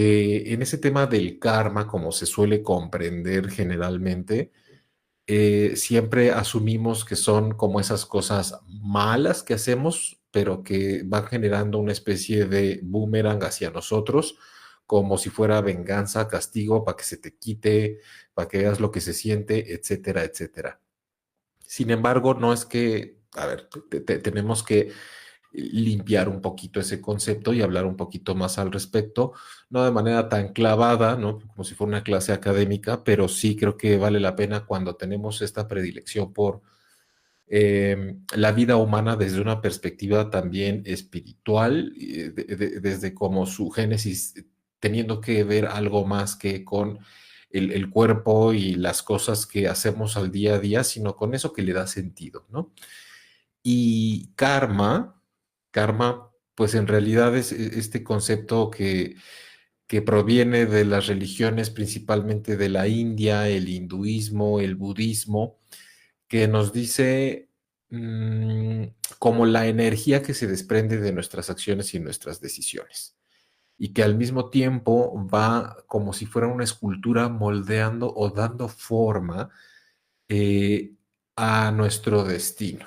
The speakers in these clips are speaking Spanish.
En ese tema del karma, como se suele comprender generalmente, siempre asumimos que son como esas cosas malas que hacemos, pero que van generando una especie de boomerang hacia nosotros, como si fuera venganza, castigo, para que se te quite, para que veas lo que se siente, etcétera, etcétera. Sin embargo, no es que, a ver, tenemos que limpiar un poquito ese concepto y hablar un poquito más al respecto, no de manera tan clavada, ¿no? Como si fuera una clase académica, pero sí creo que vale la pena cuando tenemos esta predilección por la vida humana desde una perspectiva también espiritual, desde como su génesis, teniendo que ver algo más que con el cuerpo y las cosas que hacemos al día a día, sino con eso que le da sentido, ¿no? Y karma, pues en realidad es este concepto que proviene de las religiones, principalmente de la India, el hinduismo, el budismo, que nos dice mm, como la energía que se desprende de nuestras acciones y nuestras decisiones. Y que al mismo tiempo va como si fuera una escultura moldeando o dando forma eh, a nuestro destino.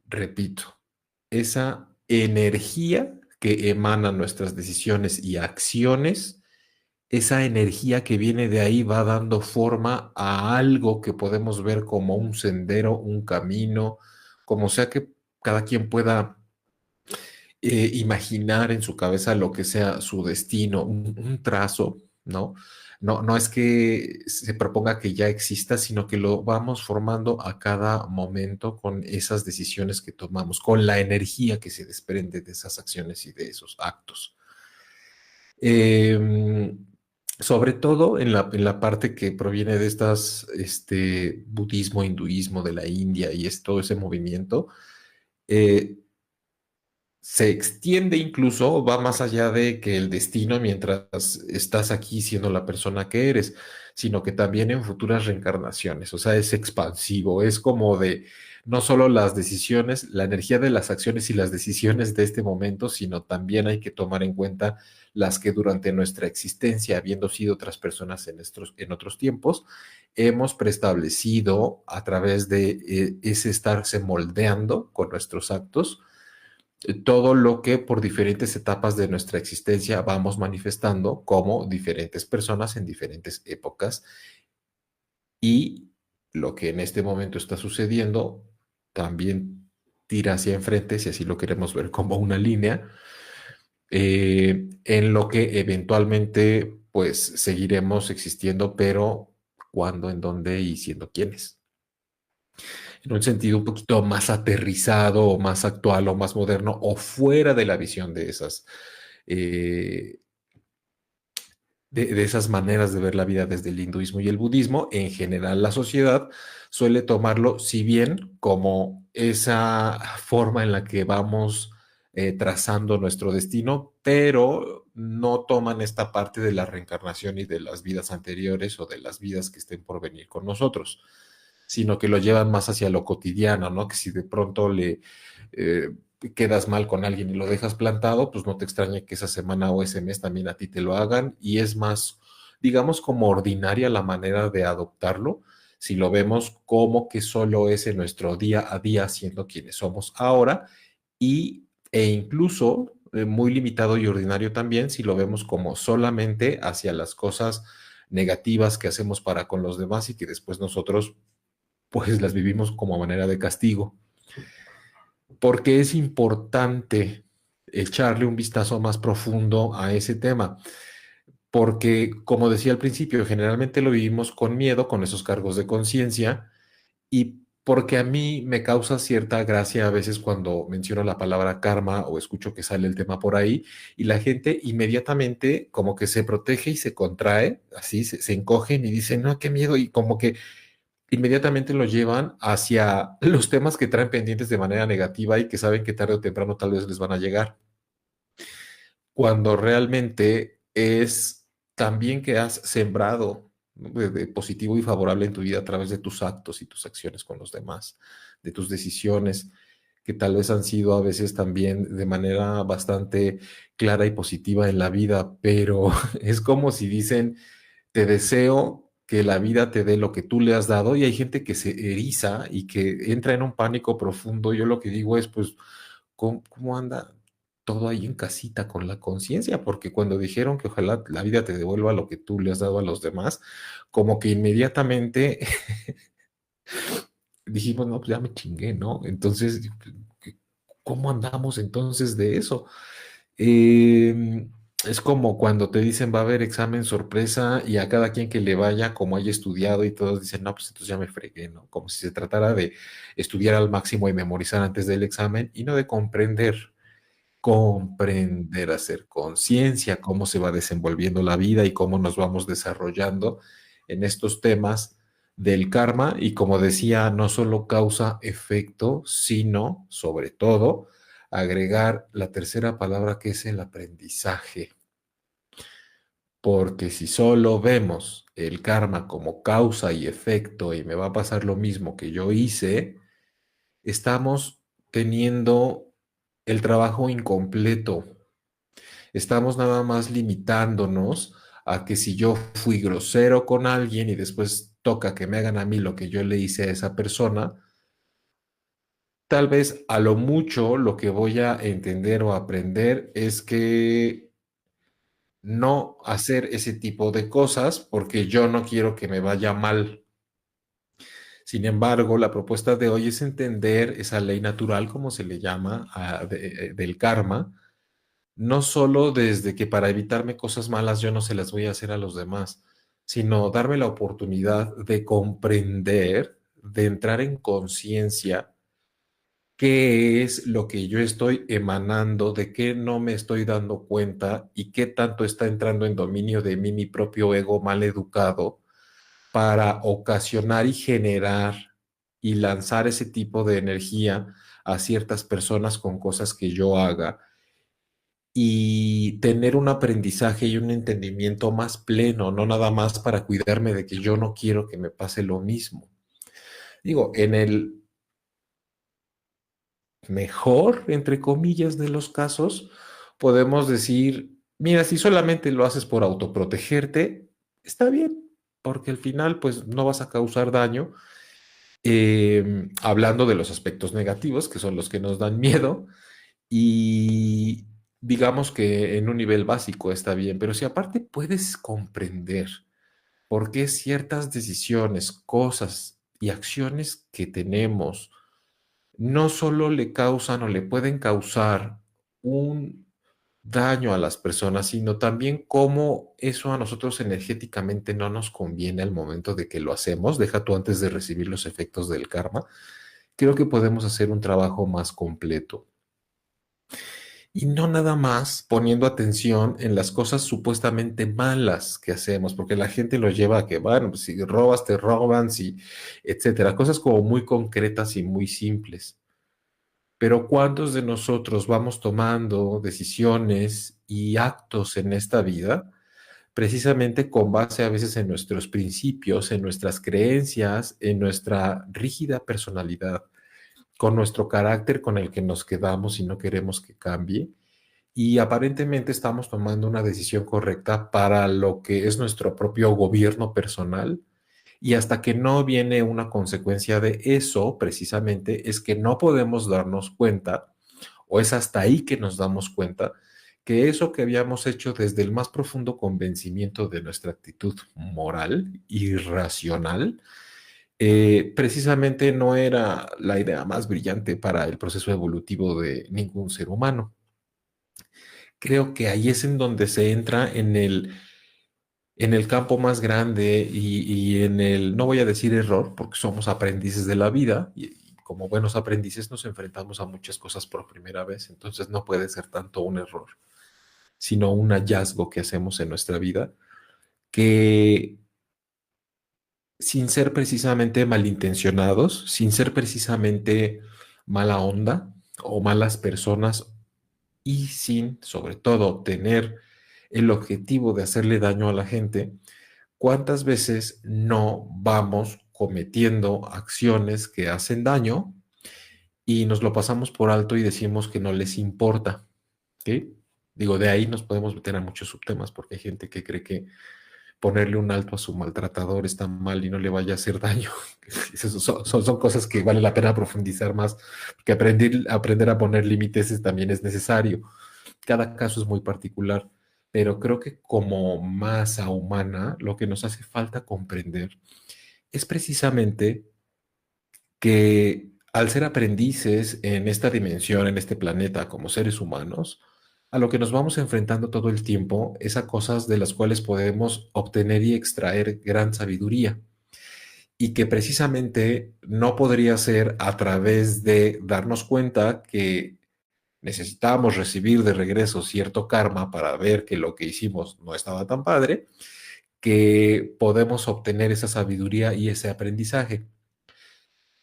Repito, esa energía que emanan nuestras decisiones y acciones, esa energía que viene de ahí va dando forma a algo que podemos ver como un sendero, un camino, como sea que cada quien pueda imaginar en su cabeza lo que sea su destino, un trazo, ¿no? No es que se proponga que ya exista, sino que lo vamos formando a cada momento con esas decisiones que tomamos, con la energía que se desprende de esas acciones y de esos actos. Eh, Sobre todo en la parte que proviene de budismo, hinduismo de la India y es todo ese movimiento, eh, se extiende incluso, va más allá de que el destino mientras estás aquí siendo la persona que eres, sino que también en futuras reencarnaciones. O sea, es expansivo, es como de no solo las decisiones, la energía de las acciones y las decisiones de este momento, sino también hay que tomar en cuenta las que durante nuestra existencia, habiendo sido otras personas en otros tiempos, hemos preestablecido a través de ese estarse moldeando con nuestros actos todo lo que por diferentes etapas de nuestra existencia vamos manifestando como diferentes personas en diferentes épocas y lo que en este momento está sucediendo también tira hacia enfrente, si así lo queremos ver como una línea, en lo que eventualmente pues seguiremos existiendo, pero cuándo, en dónde y siendo quiénes. En un sentido un poquito más aterrizado o más actual o más moderno o fuera de la visión de eh, de esas maneras de ver la vida desde el hinduismo y el budismo. En general, la sociedad suele tomarlo, si bien como esa forma en la que vamos trazando nuestro destino, pero no toman esta parte de la reencarnación y de las vidas anteriores o de las vidas que estén por venir con nosotros, sino que lo llevan más hacia lo cotidiano, ¿no? Que si de pronto le eh, quedas mal con alguien y lo dejas plantado, pues no te extrañe que esa semana o ese mes también a ti te lo hagan y es más, digamos, como ordinaria la manera de adoptarlo, si lo vemos como que solo es en nuestro día a día siendo quienes somos ahora e incluso muy limitado y ordinario también si lo vemos como solamente hacia las cosas negativas que hacemos para con los demás y que después nosotros pues las vivimos como manera de castigo. Porque es importante echarle un vistazo más profundo a ese tema, porque como decía al principio, generalmente lo vivimos con miedo, con esos cargos de conciencia, y porque a mí me causa cierta gracia a veces cuando menciono la palabra karma o escucho que sale el tema por ahí, y la gente inmediatamente como que se protege y se contrae, así se encogen y dicen, no, qué miedo, y como que inmediatamente lo llevan hacia los temas que traen pendientes de manera negativa y que saben que tarde o temprano tal vez les van a llegar, cuando realmente es también que has sembrado, ¿no? De positivo y favorable en tu vida a través de tus actos y tus acciones con los demás, de tus decisiones. que tal vez han sido a veces también de manera bastante clara y positiva en la vida, pero es como si dicen, te deseo que la vida te dé lo que tú le has dado y hay gente que se eriza y que entra en un pánico profundo. Yo lo que digo es, pues, ¿cómo anda todo ahí en casita con la conciencia? Porque cuando dijeron que ojalá la vida te devuelva lo que tú le has dado a los demás, como que inmediatamente dijimos, no, pues ya me chingué, ¿no? Entonces, ¿cómo andamos entonces de eso? Es como cuando te dicen va a haber examen sorpresa y a cada quien que le vaya como haya estudiado y todos dicen, no, pues entonces ya me fregué, ¿no? Como si se tratara de estudiar al máximo y memorizar antes del examen y no de comprender, hacer conciencia, cómo se va desenvolviendo la vida y cómo nos vamos desarrollando en estos temas del karma. Y como decía, no solo causa efecto, sino, sobre todo, agregar la tercera palabra que es el aprendizaje. Porque si solo vemos el karma como causa y efecto y me va a pasar lo mismo que yo hice, estamos teniendo el trabajo incompleto. Estamos nada más limitándonos a que si yo fui grosero con alguien y después toca que me hagan a mí lo que yo le hice a esa persona, tal vez a lo mucho lo que voy a entender o aprender es que no hacer ese tipo de cosas porque yo no quiero que me vaya mal. Sin embargo, la propuesta de hoy es entender esa ley natural, como se le llama, del karma, no solo desde que para evitarme cosas malas yo no se las voy a hacer a los demás, sino darme la oportunidad de comprender, de entrar en conciencia qué es lo que yo estoy emanando, de qué no me estoy dando cuenta y qué tanto está entrando en dominio de mí mi propio ego mal educado para ocasionar y generar y lanzar ese tipo de energía a ciertas personas con cosas que yo haga y tener un aprendizaje y un entendimiento más pleno, no nada más para cuidarme de que yo no quiero que me pase lo mismo. Digo, en el mejor, entre comillas, de los casos, podemos decir, mira, si solamente lo haces por autoprotegerte, está bien, porque al final, pues no vas a causar daño. Hablando de los aspectos negativos, que son los que nos dan miedo, y digamos que en un nivel básico está bien, pero si aparte puedes comprender por qué ciertas decisiones, cosas y acciones que tenemos no solo le causan o le pueden causar un daño a las personas, sino también cómo eso a nosotros energéticamente no nos conviene al momento de que lo hacemos, deja tú antes de recibir los efectos del karma, creo que podemos hacer un trabajo más completo. Y no nada más poniendo atención en las cosas supuestamente malas que hacemos, porque la gente lo lleva a que, bueno, pues si robas, te roban, si, etcétera, cosas como muy concretas y muy simples. Pero ¿cuántos de nosotros vamos tomando decisiones y actos en esta vida precisamente con base a veces en nuestros principios, en nuestras creencias, en nuestra rígida personalidad, con nuestro carácter con el que nos quedamos y no queremos que cambie? Y aparentemente estamos tomando una decisión correcta para lo que es nuestro propio gobierno personal. Y hasta que no viene una consecuencia de eso, precisamente, es que no podemos darnos cuenta, o es hasta ahí que nos damos cuenta, que eso que habíamos hecho desde el más profundo convencimiento de nuestra actitud moral y racional, precisamente no era la idea más brillante para el proceso evolutivo de ningún ser humano. Creo que ahí es en donde se entra en el campo más grande y en el, no voy a decir error, porque somos aprendices de la vida y como buenos aprendices nos enfrentamos a muchas cosas por primera vez, entonces no puede ser tanto un error, sino un hallazgo que hacemos en nuestra vida que sin ser precisamente malintencionados, sin ser precisamente mala onda o malas personas y sin, sobre todo, tener el objetivo de hacerle daño a la gente, ¿cuántas veces no vamos cometiendo acciones que hacen daño y nos lo pasamos por alto y decimos que no les importa, ¿ok? Digo, de ahí nos podemos meter a muchos subtemas porque hay gente que cree que ponerle un alto a su maltratador está mal y no le vaya a hacer daño. Son cosas que vale la pena profundizar más, porque aprender a poner límites también es necesario. Cada caso es muy particular, pero creo que como masa humana, lo que nos hace falta comprender es precisamente que al ser aprendices en esta dimensión, en este planeta, como seres humanos, a lo que nos vamos enfrentando todo el tiempo es a cosas de las cuales podemos obtener y extraer gran sabiduría y que precisamente no podría ser a través de darnos cuenta que necesitábamos recibir de regreso cierto karma para ver que lo que hicimos no estaba tan padre, que podemos obtener esa sabiduría y ese aprendizaje.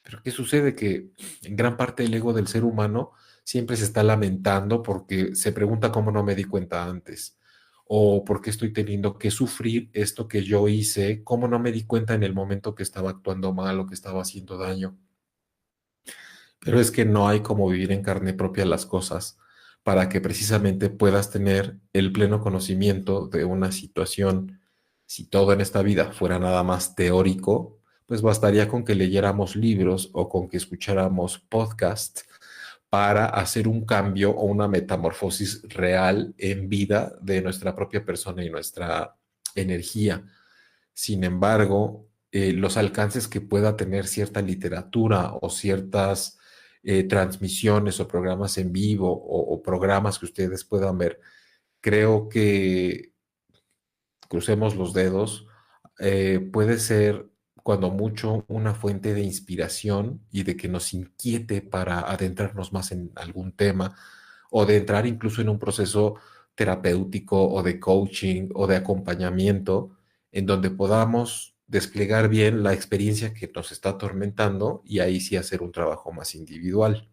Pero ¿qué sucede? Que en gran parte el ego del ser humano siempre se está lamentando porque se pregunta cómo no me di cuenta antes o por qué estoy teniendo que sufrir esto que yo hice, cómo no me di cuenta en el momento que estaba actuando mal o que estaba haciendo daño. Pero es que no hay como vivir en carne propia las cosas para que precisamente puedas tener el pleno conocimiento de una situación. Si todo en esta vida fuera nada más teórico, pues bastaría con que leyéramos libros o con que escucháramos podcasts para hacer un cambio o una metamorfosis real en vida de nuestra propia persona y nuestra energía. Sin embargo, los alcances que pueda tener cierta literatura o ciertas transmisiones o programas en vivo o programas que ustedes puedan ver, creo que crucemos los dedos, puede ser cuando mucho una fuente de inspiración y de que nos inquiete para adentrarnos más en algún tema o de entrar incluso en un proceso terapéutico o de coaching o de acompañamiento en donde podamos desplegar bien la experiencia que nos está atormentando y ahí sí hacer un trabajo más individual.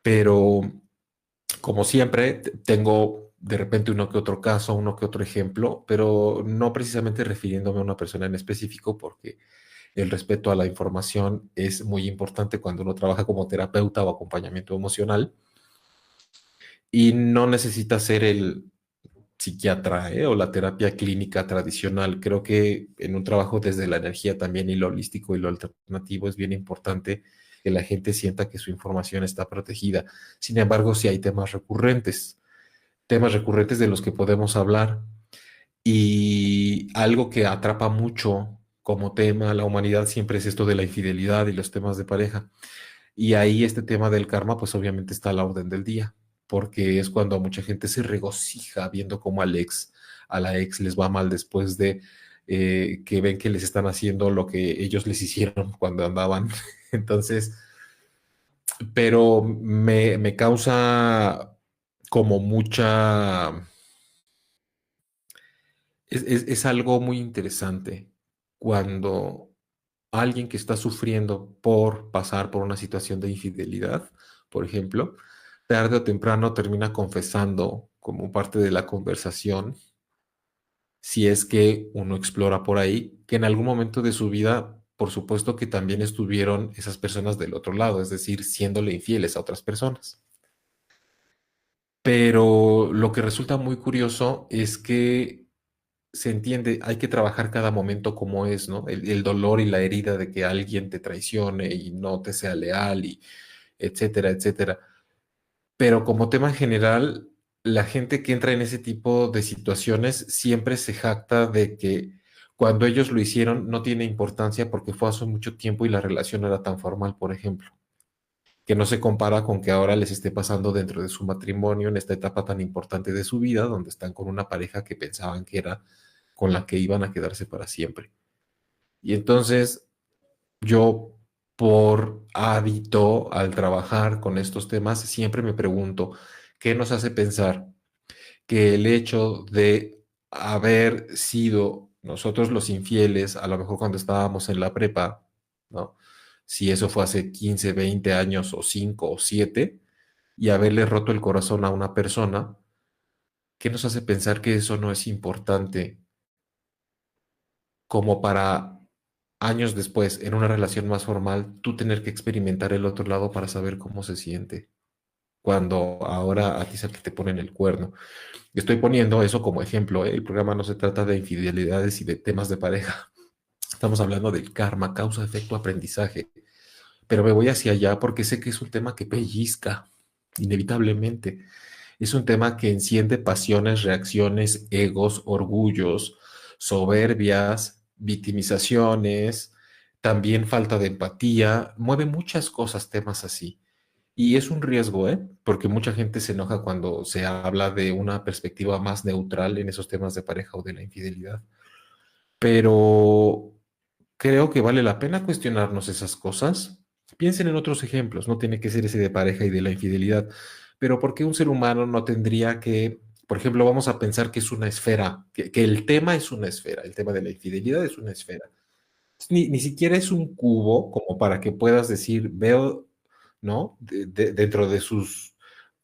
Pero como siempre, tengo de repente uno que otro caso, uno que otro ejemplo, pero no precisamente refiriéndome a una persona en específico, porque el respeto a la información es muy importante cuando uno trabaja como terapeuta o acompañamiento emocional y no necesita ser el psiquiatra, o la terapia clínica tradicional. Creo que en un trabajo desde la energía también y lo holístico y lo alternativo es bien importante que la gente sienta que su información está protegida. Sin embargo, si hay temas recurrentes de los que podemos hablar. Y algo que atrapa mucho como tema a la humanidad siempre es esto de la infidelidad y los temas de pareja. Y ahí este tema del karma, pues obviamente está a la orden del día, porque es cuando mucha gente se regocija viendo cómo a la ex les va mal después de que ven que les están haciendo lo que ellos les hicieron cuando andaban. Entonces, pero me causa como mucha es algo muy interesante cuando alguien que está sufriendo por pasar por una situación de infidelidad, por ejemplo, tarde o temprano termina confesando como parte de la conversación, si es que uno explora por ahí, que en algún momento de su vida, por supuesto que también estuvieron esas personas del otro lado, es decir, siéndole infieles a otras personas. Pero lo que resulta muy curioso es que se entiende, hay que trabajar cada momento como es, ¿no? El dolor y la herida de que alguien te traicione y no te sea leal y etcétera, etcétera. Pero como tema general, la gente que entra en ese tipo de situaciones siempre se jacta de que cuando ellos lo hicieron no tiene importancia porque fue hace mucho tiempo y la relación no era tan formal, por ejemplo, que no se compara con que ahora les esté pasando dentro de su matrimonio en esta etapa tan importante de su vida, donde están con una pareja que pensaban que era con la que iban a quedarse para siempre. Y entonces yo, por hábito, al trabajar con estos temas, siempre me pregunto, ¿qué nos hace pensar que el hecho de haber sido nosotros los infieles, a lo mejor cuando estábamos en la prepa, ¿no? Si eso fue hace 15, 20 años o 5 o 7, y haberle roto el corazón a una persona, ¿qué nos hace pensar que eso no es importante como para años después, en una relación más formal, tú tener que experimentar el otro lado para saber cómo se siente, cuando ahora a ti es el que te ponen el cuerno. Estoy poniendo eso como ejemplo, ¿eh? El programa no se trata de infidelidades y de temas de pareja. Estamos hablando del karma, causa, efecto, aprendizaje. Pero me voy hacia allá porque sé que es un tema que pellizca, inevitablemente. Es un tema que enciende pasiones, reacciones, egos, orgullos, soberbias, victimizaciones, también falta de empatía, mueve muchas cosas, temas así. Y es un riesgo, ¿eh? Porque mucha gente se enoja cuando se habla de una perspectiva más neutral en esos temas de pareja o de la infidelidad. Pero creo que vale la pena cuestionarnos esas cosas. Piensen en otros ejemplos, no tiene que ser ese de pareja y de la infidelidad, pero ¿por qué un ser humano no tendría que, por ejemplo, vamos a pensar que es una esfera, que el tema es una esfera, el tema de la infidelidad es una esfera? Ni siquiera es un cubo como para que puedas decir, veo, ¿no? Dentro de sus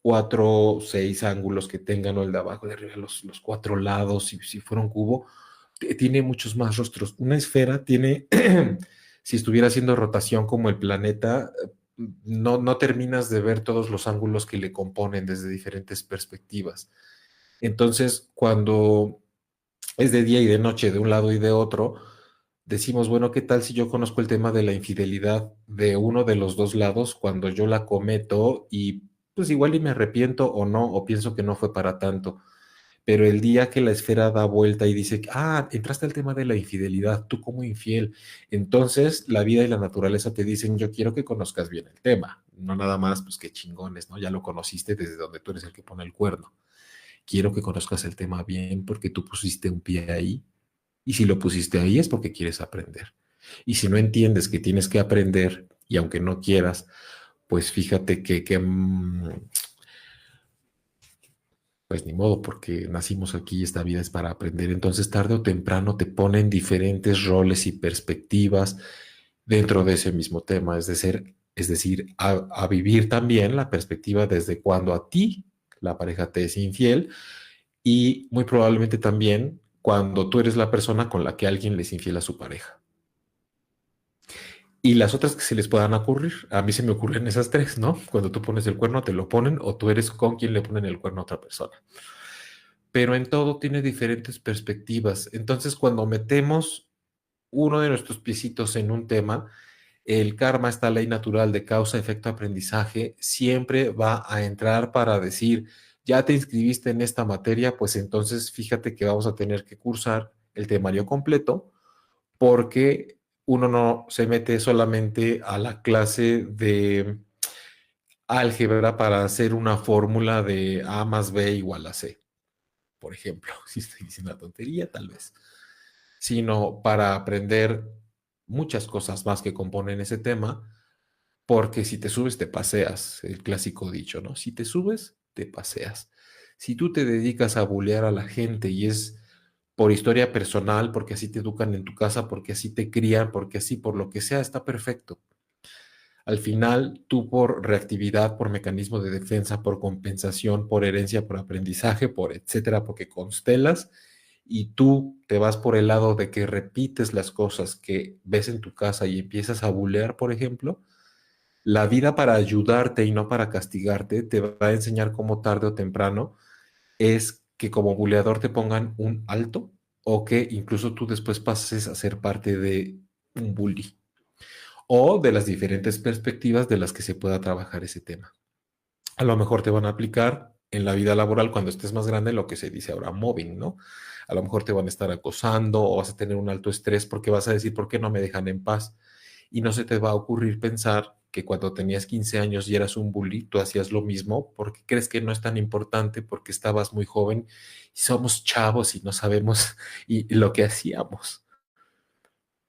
cuatro, seis ángulos que tengan, o el de abajo, de arriba, los cuatro lados, si fuera un cubo, tiene muchos más rostros. Una esfera tiene, si estuviera haciendo rotación como el planeta, no terminas de ver todos los ángulos que le componen desde diferentes perspectivas. Entonces, cuando es de día y de noche, de un lado y de otro, decimos, bueno, ¿qué tal si yo conozco el tema de la infidelidad de uno de los dos lados cuando yo la cometo y pues igual y me arrepiento o no, o pienso que no fue para tanto? Pero el día que la esfera da vuelta y dice, ah, entraste al tema de la infidelidad, tú como infiel, entonces la vida y la naturaleza te dicen, yo quiero que conozcas bien el tema, no nada más, pues qué chingones, ¿no? Ya lo conociste desde donde tú eres el que pone el cuerno. Quiero que conozcas el tema bien porque tú pusiste un pie ahí. Y si lo pusiste ahí es porque quieres aprender. Y si no entiendes que tienes que aprender, y aunque no quieras, pues fíjate pues ni modo, porque nacimos aquí y esta vida es para aprender. Entonces, tarde o temprano te ponen diferentes roles y perspectivas dentro de ese mismo tema. Es decir, a vivir también la perspectiva desde cuando a ti la pareja te es infiel y muy probablemente también cuando tú eres la persona con la que alguien le es infiel a su pareja. Y las otras que se les puedan ocurrir, a mí se me ocurren esas tres, ¿no? Cuando tú pones el cuerno, te lo ponen o tú eres con quien le ponen el cuerno a otra persona. Pero en todo tiene diferentes perspectivas. Entonces, cuando metemos uno de nuestros piecitos en un tema, el karma, esta ley natural de causa, efecto, aprendizaje, siempre va a entrar para decir, ya te inscribiste en esta materia, pues entonces fíjate que vamos a tener que cursar el temario completo porque uno no se mete solamente a la clase de álgebra para hacer una fórmula de A más B igual a C, por ejemplo, si estoy diciendo una tontería, tal vez, sino para aprender muchas cosas más que componen ese tema, porque si te subes, te paseas, el clásico dicho, ¿no? Si te subes, te paseas. Si tú te dedicas a bulear a la gente y es por historia personal, porque así te educan en tu casa, porque así te crían, porque así por lo que sea, está perfecto. Al final, tú por reactividad, por mecanismo de defensa, por compensación, por herencia, por aprendizaje, por etcétera, porque constelas y tú te vas por el lado de que repites las cosas que ves en tu casa y empiezas a bulear, por ejemplo, la vida para ayudarte y no para castigarte te va a enseñar cómo tarde o temprano es que como buleador te pongan un alto o que incluso tú después pases a ser parte de un bully o de las diferentes perspectivas de las que se pueda trabajar ese tema. A lo mejor te van a aplicar en la vida laboral cuando estés más grande lo que se dice ahora mobbing, ¿no? A lo mejor te van a estar acosando o vas a tener un alto estrés porque vas a decir, ¿por qué no me dejan en paz? Y no se te va a ocurrir pensar que cuando tenías 15 años y eras un bully, tú hacías lo mismo porque crees que no es tan importante porque estabas muy joven y somos chavos y no sabemos y lo que hacíamos.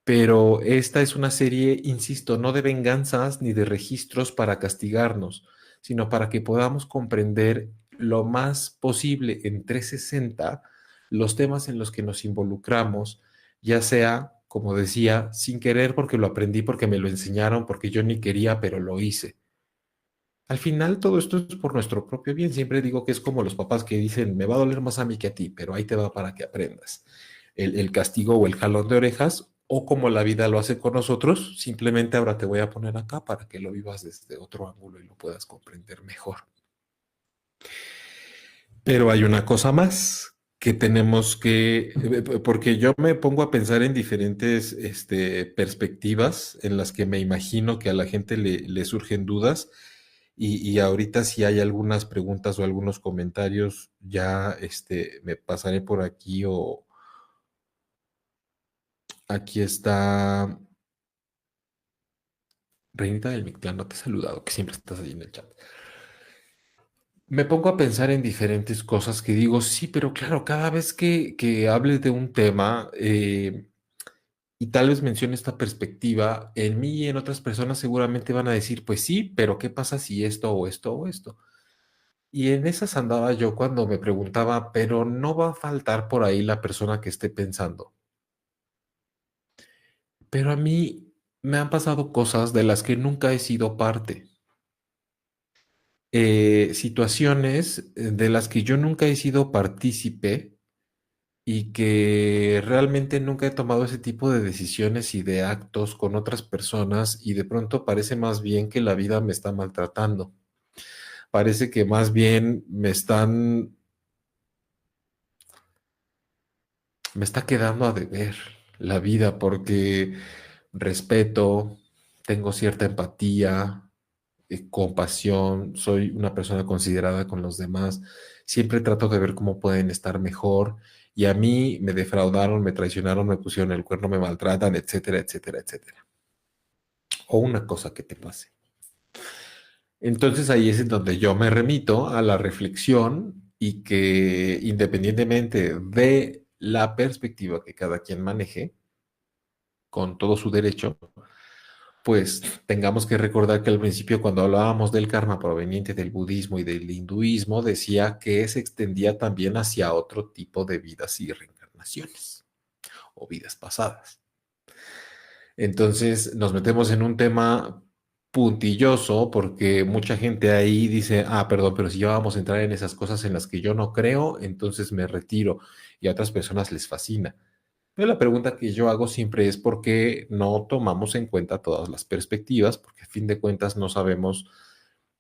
Pero esta es una serie, insisto, no de venganzas ni de registros para castigarnos, sino para que podamos comprender lo más posible en 360 los temas en los que nos involucramos, ya sea, como decía, sin querer porque lo aprendí, porque me lo enseñaron, porque yo ni quería, pero lo hice. Al final todo esto es por nuestro propio bien. Siempre digo que es como los papás que dicen, me va a doler más a mí que a ti, pero ahí te va para que aprendas. El castigo o el jalón de orejas o como la vida lo hace con nosotros, simplemente ahora te voy a poner acá para que lo vivas desde otro ángulo y lo puedas comprender mejor. Pero hay una cosa más que tenemos que, porque yo me pongo a pensar en diferentes perspectivas en las que me imagino que a la gente le surgen dudas y ahorita si hay algunas preguntas o algunos comentarios, ya me pasaré por aquí o aquí está Reinita del Mictlán, no te he saludado, que siempre estás ahí en el chat. Me pongo a pensar en diferentes cosas que digo, sí, pero claro, cada vez que hables de un tema y tal vez mencione esta perspectiva, en mí y en otras personas seguramente van a decir, pues sí, pero ¿qué pasa si esto o esto o esto? Y en esas andaba yo cuando me preguntaba, pero no va a faltar por ahí la persona que esté pensando. Pero a mí me han pasado cosas de las que nunca he sido parte. Situaciones de las que yo nunca he sido partícipe y que realmente nunca he tomado ese tipo de decisiones y de actos con otras personas y de pronto parece más bien que la vida me está maltratando. Parece que más bien me está quedando a deber la vida porque respeto, tengo cierta empatía, compasión, soy una persona considerada con los demás, siempre trato de ver cómo pueden estar mejor y a mí me defraudaron, me traicionaron, me pusieron el cuerno, me maltratan, etcétera, etcétera, etcétera. O una cosa que te pase. Entonces ahí es en donde yo me remito a la reflexión y que independientemente de la perspectiva que cada quien maneje, con todo su derecho, pues tengamos que recordar que al principio cuando hablábamos del karma proveniente del budismo y del hinduismo, decía que se extendía también hacia otro tipo de vidas y reencarnaciones o vidas pasadas. Entonces nos metemos en un tema puntilloso porque mucha gente ahí dice, ah, perdón, pero si ya vamos a entrar en esas cosas en las que yo no creo, entonces me retiro y a otras personas les fascina. Pero la pregunta que yo hago siempre es por qué no tomamos en cuenta todas las perspectivas, porque a fin de cuentas no sabemos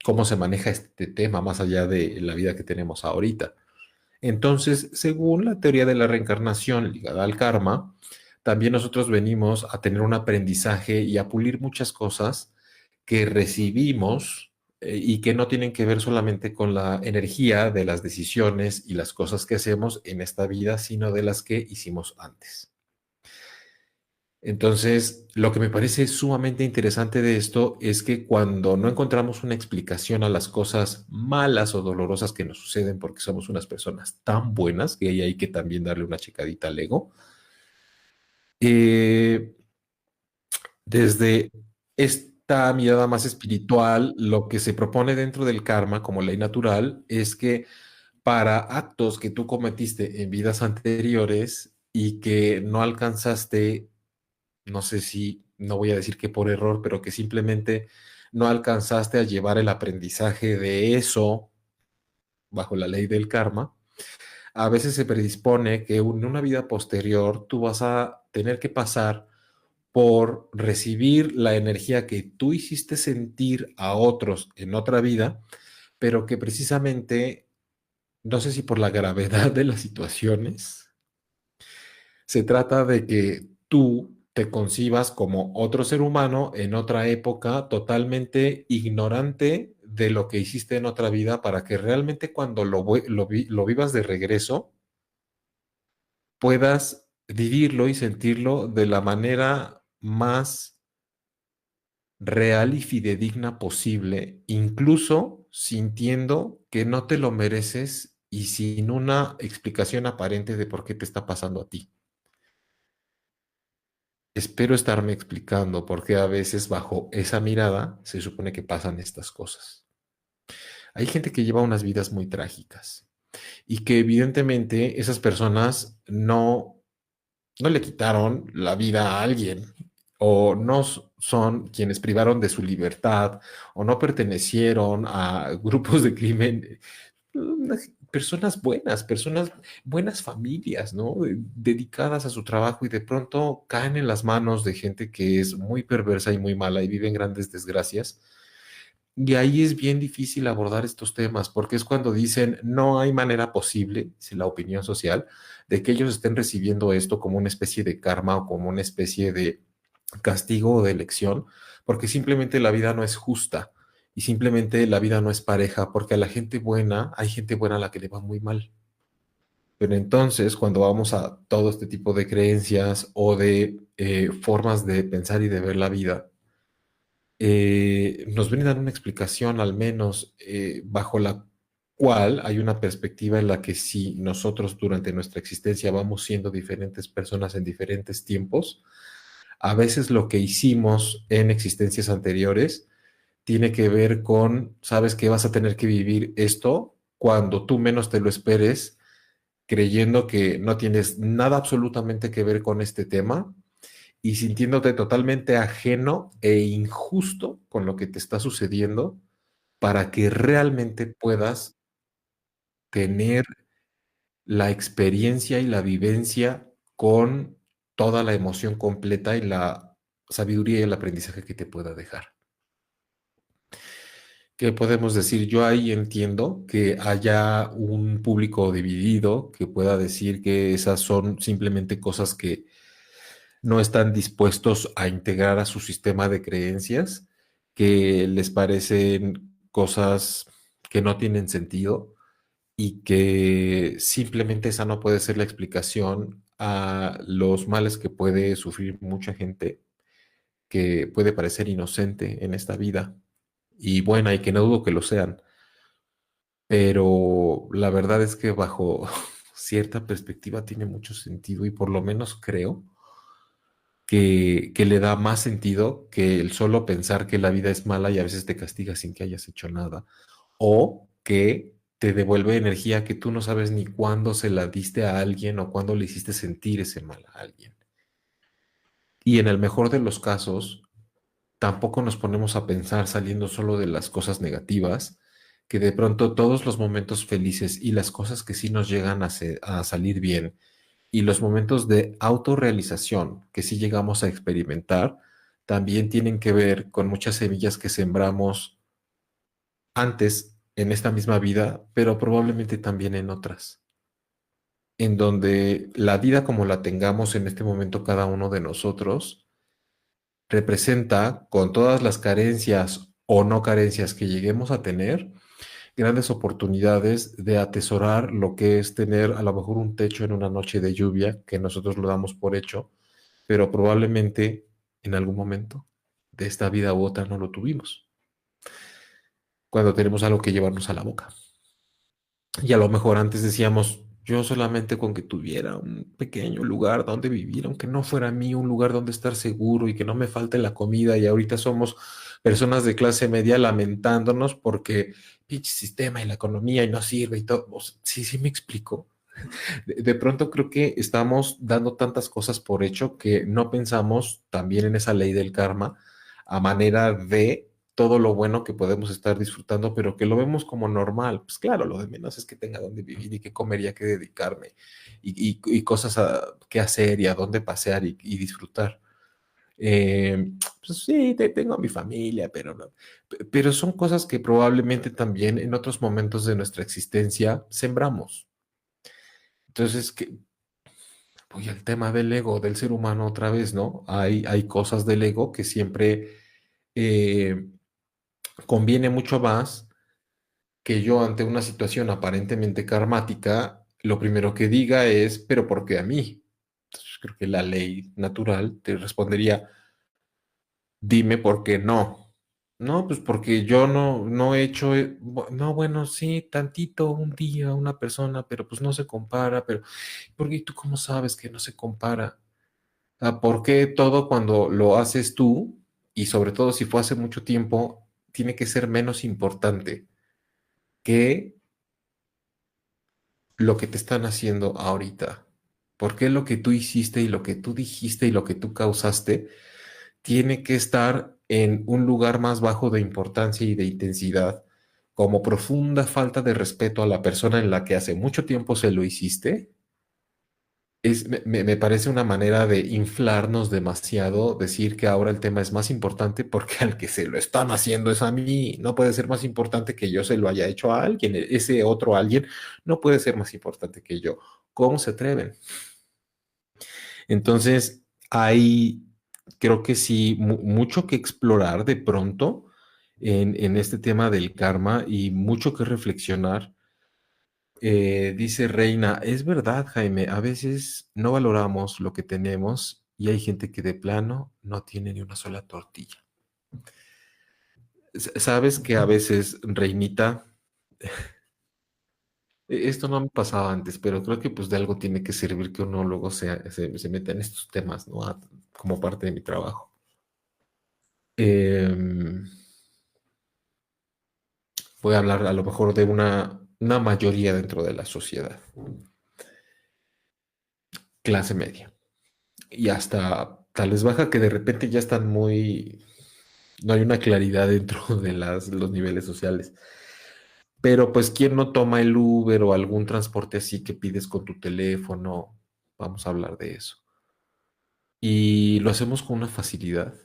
cómo se maneja este tema más allá de la vida que tenemos ahorita. Entonces, según la teoría de la reencarnación ligada al karma, también nosotros venimos a tener un aprendizaje y a pulir muchas cosas que recibimos y que no tienen que ver solamente con la energía de las decisiones y las cosas que hacemos en esta vida, sino de las que hicimos antes. Entonces, lo que me parece sumamente interesante de esto es que cuando no encontramos una explicación a las cosas malas o dolorosas que nos suceden porque somos unas personas tan buenas que ahí hay que también darle una checadita al ego, eh, desde esta mirada más espiritual, lo que se propone dentro del karma como ley natural es que para actos que tú cometiste en vidas anteriores y que no alcanzaste, no sé si, no voy a decir que por error, pero que simplemente no alcanzaste a llevar el aprendizaje de eso bajo la ley del karma, a veces se predispone que en una vida posterior tú vas a tener que pasar por recibir la energía que tú hiciste sentir a otros en otra vida, pero que precisamente, no sé si por la gravedad de las situaciones, se trata de que tú te concibas como otro ser humano en otra época totalmente ignorante de lo que hiciste en otra vida para que realmente cuando lo vivas de regreso puedas vivirlo y sentirlo de la manera más real y fidedigna posible, incluso sintiendo que no te lo mereces y sin una explicación aparente de por qué te está pasando a ti. Espero estarme explicando por qué a veces bajo esa mirada se supone que pasan estas cosas. Hay gente que lleva unas vidas muy trágicas y que evidentemente esas personas no le quitaron la vida a alguien o no son quienes privaron de su libertad o no pertenecieron a grupos de crimen. personas buenas, personas, buenas familias, ¿no? Dedicadas a su trabajo y de pronto caen en las manos de gente que es muy perversa y muy mala y viven grandes desgracias. Y ahí es bien difícil abordar estos temas, porque es cuando dicen, no hay manera posible, si la opinión social, de que ellos estén recibiendo esto como una especie de karma o como una especie de castigo o de elección, porque simplemente la vida no es justa y simplemente la vida no es pareja, porque a la gente buena, hay gente buena a la que le va muy mal. Pero entonces, cuando vamos a todo este tipo de creencias o de formas de pensar y de ver la vida, nos brindan una explicación al menos bajo la cual hay una perspectiva en la que si nosotros durante nuestra existencia vamos siendo diferentes personas en diferentes tiempos, a veces lo que hicimos en existencias anteriores tiene que ver con, sabes que vas a tener que vivir esto cuando tú menos te lo esperes, creyendo que no tienes nada absolutamente que ver con este tema y sintiéndote totalmente ajeno e injusto con lo que te está sucediendo para que realmente puedas tener la experiencia y la vivencia con toda la emoción completa y la sabiduría y el aprendizaje que te pueda dejar. ¿Qué podemos decir? Yo ahí entiendo que haya un público dividido que pueda decir que esas son simplemente cosas que no están dispuestos a integrar a su sistema de creencias, que les parecen cosas que no tienen sentido y que simplemente esa no puede ser la explicación a los males que puede sufrir mucha gente que puede parecer inocente en esta vida y buena y que no dudo que lo sean, pero la verdad es que bajo cierta perspectiva tiene mucho sentido y por lo menos creo que le da más sentido que el solo pensar que la vida es mala y a veces te castiga sin que hayas hecho nada, o que te devuelve energía que tú no sabes ni cuándo se la diste a alguien o cuándo le hiciste sentir ese mal a alguien. Y en el mejor de los casos, tampoco nos ponemos a pensar saliendo solo de las cosas negativas, que de pronto todos los momentos felices y las cosas que sí nos llegan a salir bien y los momentos de autorrealización que sí llegamos a experimentar también tienen que ver con muchas semillas que sembramos antes en esta misma vida, pero probablemente también en otras, en donde la vida como la tengamos en este momento cada uno de nosotros representa, con todas las carencias o no carencias que lleguemos a tener, grandes oportunidades de atesorar lo que es tener a lo mejor un techo en una noche de lluvia, que nosotros lo damos por hecho, pero probablemente en algún momento de esta vida u otra no lo tuvimos, cuando tenemos algo que llevarnos a la boca. Y a lo mejor antes decíamos, yo solamente con que tuviera un pequeño lugar donde vivir, aunque no fuera mío, un lugar donde estar seguro y que no me falte la comida. Y ahorita somos personas de clase media lamentándonos porque pinche sistema y la economía y no sirve y todo. Sí, sí me explico. De pronto creo que estamos dando tantas cosas por hecho que no pensamos también en esa ley del karma a manera de todo lo bueno que podemos estar disfrutando, pero que lo vemos como normal. Pues claro, lo de menos es que tenga dónde vivir y qué comer y a qué dedicarme y cosas que hacer y a dónde pasear y disfrutar. Pues sí, tengo a mi familia, pero no. Pero son cosas que probablemente también en otros momentos de nuestra existencia sembramos. Entonces, voy al tema del ego, del ser humano otra vez, ¿no? Hay cosas del ego que siempre eh, conviene mucho más que yo ante una situación aparentemente karmática, lo primero que diga es, pero ¿por qué a mí? Entonces, creo que la ley natural te respondería, dime por qué no. No, pues porque yo no he hecho, no, bueno, sí, tantito, un día, una persona, pero pues no se compara, pero, porque tú cómo sabes que no se compara? ¿Por qué todo cuando lo haces tú, y sobre todo si fue hace mucho tiempo, tiene que ser menos importante que lo que te están haciendo ahorita? ¿Por qué lo que tú hiciste y lo que tú dijiste y lo que tú causaste tiene que estar en un lugar más bajo de importancia y de intensidad como profunda falta de respeto a la persona en la que hace mucho tiempo se lo hiciste. Me parece una manera de inflarnos demasiado, decir que ahora el tema es más importante porque al que se lo están haciendo es a mí. No puede ser más importante que yo se lo haya hecho a alguien. Ese otro alguien no puede ser más importante que yo. ¿Cómo se atreven? Entonces, hay, creo que sí, mucho que explorar de pronto en este tema del karma y mucho que reflexionar. Dice Reina, es verdad, Jaime, a veces no valoramos lo que tenemos y hay gente que de plano no tiene ni una sola tortilla. Sabes que a veces, Reinita, esto no me pasaba antes, pero creo que pues de algo tiene que servir que uno luego se meta en estos temas, ¿no? Como parte de mi trabajo. Em, Voy a hablar a lo mejor de una mayoría dentro de la sociedad, clase media, y hasta tal vez baja que de repente ya están muy, no hay una claridad dentro de los niveles sociales. Pero pues, ¿quién no toma el Uber o algún transporte así que pides con tu teléfono? Vamos a hablar de eso. Y lo hacemos con una facilidad.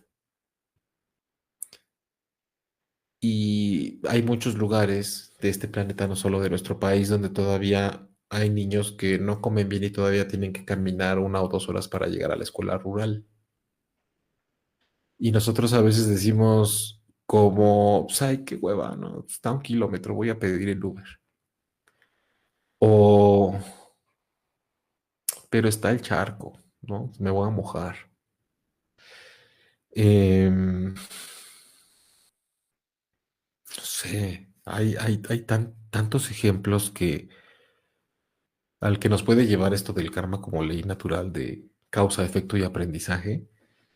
Y hay muchos lugares de este planeta, no solo de nuestro país, donde todavía hay niños que no comen bien y todavía tienen que caminar 1 o 2 horas para llegar a la escuela rural. Y nosotros a veces decimos como, pues, ay, qué hueva, ¿no? Está a 1 kilómetro, voy a pedir el Uber. O, pero está el charco, ¿no? Me voy a mojar. No sé, hay tantos ejemplos al que nos puede llevar esto del karma como ley natural de causa, efecto y aprendizaje,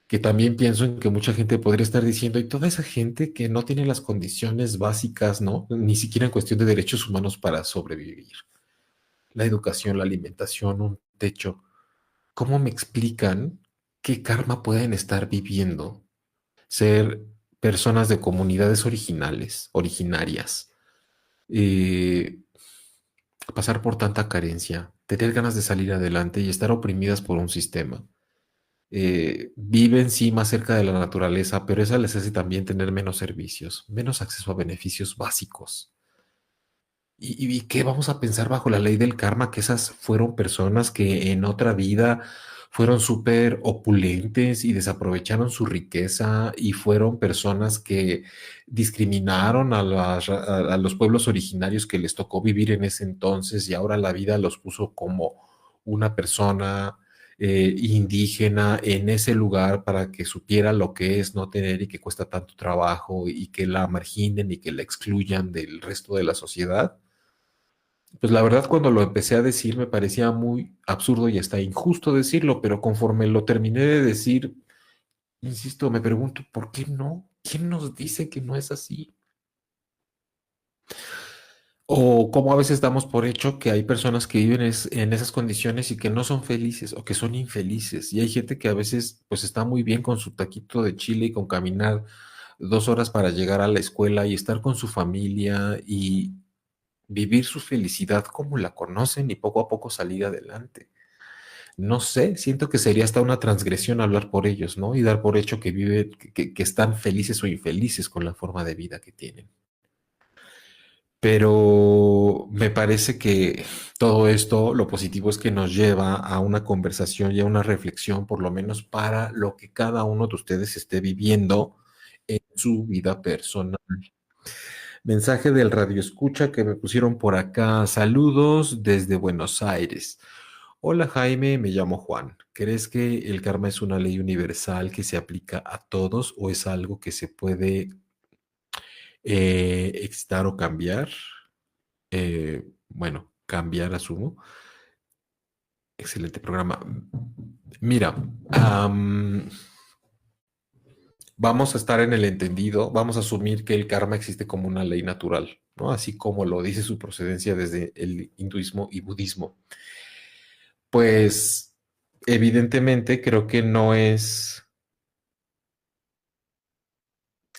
que también pienso en que mucha gente podría estar diciendo, y toda esa gente que no tiene las condiciones básicas, ¿no? Ni siquiera en cuestión de derechos humanos para sobrevivir. La educación, la alimentación, un techo. ¿Cómo me explican qué karma pueden estar viviendo? Ser personas de comunidades originarias, eh, pasar por tanta carencia, tener ganas de salir adelante y estar oprimidas por un sistema. Viven sí más cerca de la naturaleza, pero esa les hace también tener menos servicios, menos acceso a beneficios básicos. ¿Y qué vamos a pensar bajo la ley del karma? Que esas fueron personas que en otra vida fueron súper opulentes y desaprovecharon su riqueza y fueron personas que discriminaron a los pueblos originarios que les tocó vivir en ese entonces y ahora la vida los puso como una persona indígena en ese lugar para que supiera lo que es no tener y que cuesta tanto trabajo y que la marginen y que la excluyan del resto de la sociedad. Pues la verdad, cuando lo empecé a decir me parecía muy absurdo y hasta injusto decirlo, pero conforme lo terminé de decir, insisto, me pregunto, ¿por qué no? ¿Quién nos dice que no es así? O cómo a veces damos por hecho que hay personas que viven en esas condiciones y que no son felices o que son infelices. Y hay gente que a veces pues está muy bien con su taquito de chile y con caminar 2 horas para llegar a la escuela y estar con su familia y vivir su felicidad como la conocen y poco a poco salir adelante. No sé, siento que sería hasta una transgresión hablar por ellos, ¿no? Y dar por hecho que viven, que están felices o infelices con la forma de vida que tienen. Pero me parece que todo esto, lo positivo es que nos lleva a una conversación y a una reflexión, por lo menos para lo que cada uno de ustedes esté viviendo en su vida personal. Mensaje del radio escucha que me pusieron por acá. Saludos desde Buenos Aires. Hola Jaime, me llamo Juan. ¿Crees que el karma es una ley universal que se aplica a todos o es algo que se puede excitar o cambiar? Bueno, cambiar asumo. Excelente programa. Mira, vamos a estar en el entendido, vamos a asumir que el karma existe como una ley natural, ¿no? Así como lo dice su procedencia desde el hinduismo y budismo. Pues evidentemente creo que no es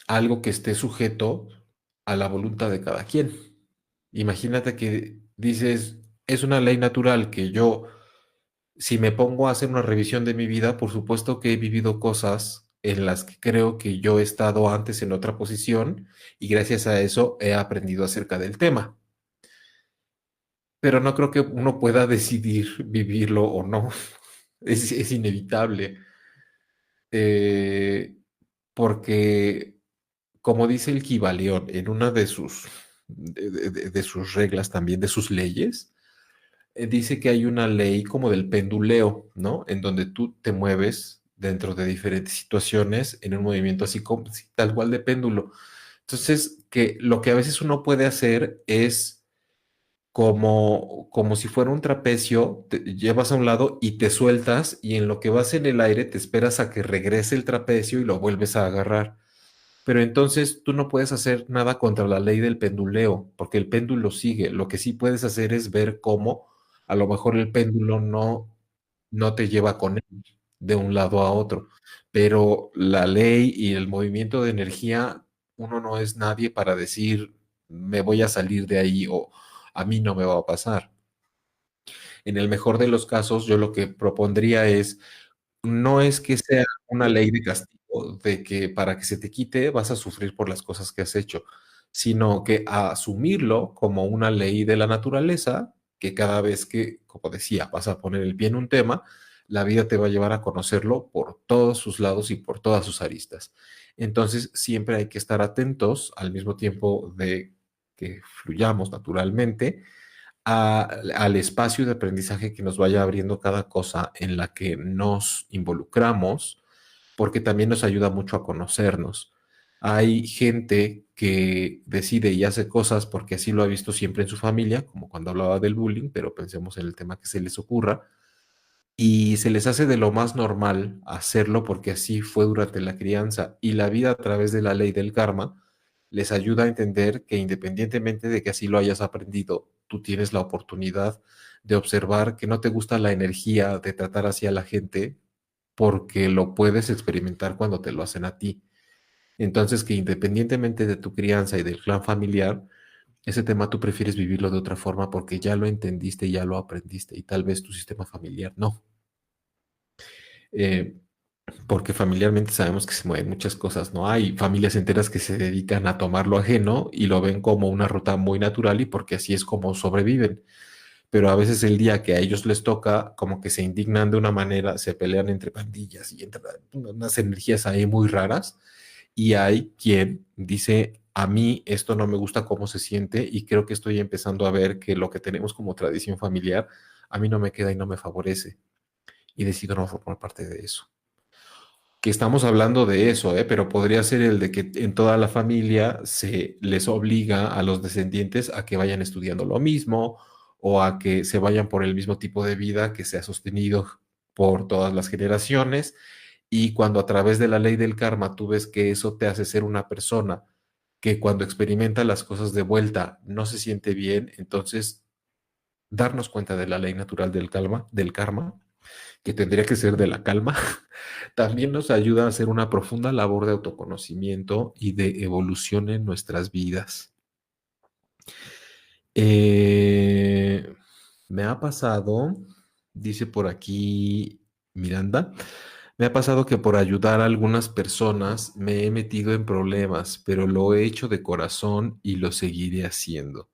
algo que esté sujeto. a la voluntad de cada quien. Imagínate que dices, es una ley natural que yo, si me pongo a hacer una revisión de mi vida, por supuesto que he vivido cosas en las que creo que yo he estado antes en otra posición y gracias a eso he aprendido acerca del tema. Pero no creo que uno pueda decidir vivirlo o no. Es inevitable. Eh, porque, como dice el Kybalión en una de sus reglas también, de sus leyes, dice que hay una ley como del penduleo, ¿no? En donde tú te mueves dentro de diferentes situaciones en un movimiento así como así, tal cual de péndulo. Entonces, que lo que a veces uno puede hacer es como si fuera un trapecio, te llevas a un lado y te sueltas y en lo que vas en el aire te esperas a que regrese el trapecio y lo vuelves a agarrar. Pero entonces tú no puedes hacer nada contra la ley del penduleo, porque el péndulo sigue. Lo que sí puedes hacer es ver cómo a lo mejor el péndulo no te lleva con él de un lado a otro. Pero la ley y el movimiento de energía, uno no es nadie para decir, me voy a salir de ahí o a mí no me va a pasar. En el mejor de los casos, yo lo que propondría es no es que sea una ley de castigo, de que para que se te quite vas a sufrir por las cosas que has hecho, sino que a asumirlo como una ley de la naturaleza, que cada vez que, como decía, vas a poner el pie en un tema, la vida te va a llevar a conocerlo por todos sus lados y por todas sus aristas. Entonces, siempre hay que estar atentos al mismo tiempo de que fluyamos naturalmente al espacio de aprendizaje que nos vaya abriendo cada cosa en la que nos involucramos, porque también nos ayuda mucho a conocernos. Hay gente que decide y hace cosas porque así lo ha visto siempre en su familia, como cuando hablaba del bullying, pero pensemos en el tema que se les ocurra, y se les hace de lo más normal hacerlo porque así fue durante la crianza y la vida a través de la ley del karma les ayuda a entender que independientemente de que así lo hayas aprendido, tú tienes la oportunidad de observar que no te gusta la energía de tratar así a la gente porque lo puedes experimentar cuando te lo hacen a ti. Entonces, que independientemente de tu crianza y del clan familiar, ese tema tú prefieres vivirlo de otra forma porque ya lo entendiste, ya lo aprendiste y tal vez tu sistema familiar no. Eh, porque familiarmente sabemos que se mueven muchas cosas, ¿no? Hay familias enteras que se dedican a tomar lo ajeno y lo ven como una ruta muy natural y porque así es como sobreviven. Pero a veces el día que a ellos les toca, como que se indignan de una manera, se pelean entre pandillas y entran unas energías ahí muy raras. Y hay quien dice, a mí esto no me gusta cómo se siente y creo que estoy empezando a ver que lo que tenemos como tradición familiar, a mí no me queda y no me favorece. Y decido no formar parte de eso que estamos hablando de eso, ¿eh? Pero podría ser el de que en toda la familia se les obliga a los descendientes a que vayan estudiando lo mismo o a que se vayan por el mismo tipo de vida que se ha sostenido por todas las generaciones. Y cuando a través de la ley del karma tú ves que eso te hace ser una persona que cuando experimenta las cosas de vuelta no se siente bien, entonces darnos cuenta de la ley natural del karma que tendría que ser de la calma, también nos ayuda a hacer una profunda labor de autoconocimiento y de evolución en nuestras vidas. Eh, Me ha pasado, dice por aquí Miranda, me ha pasado que por ayudar a algunas personas me he metido en problemas, pero lo he hecho de corazón y lo seguiré haciendo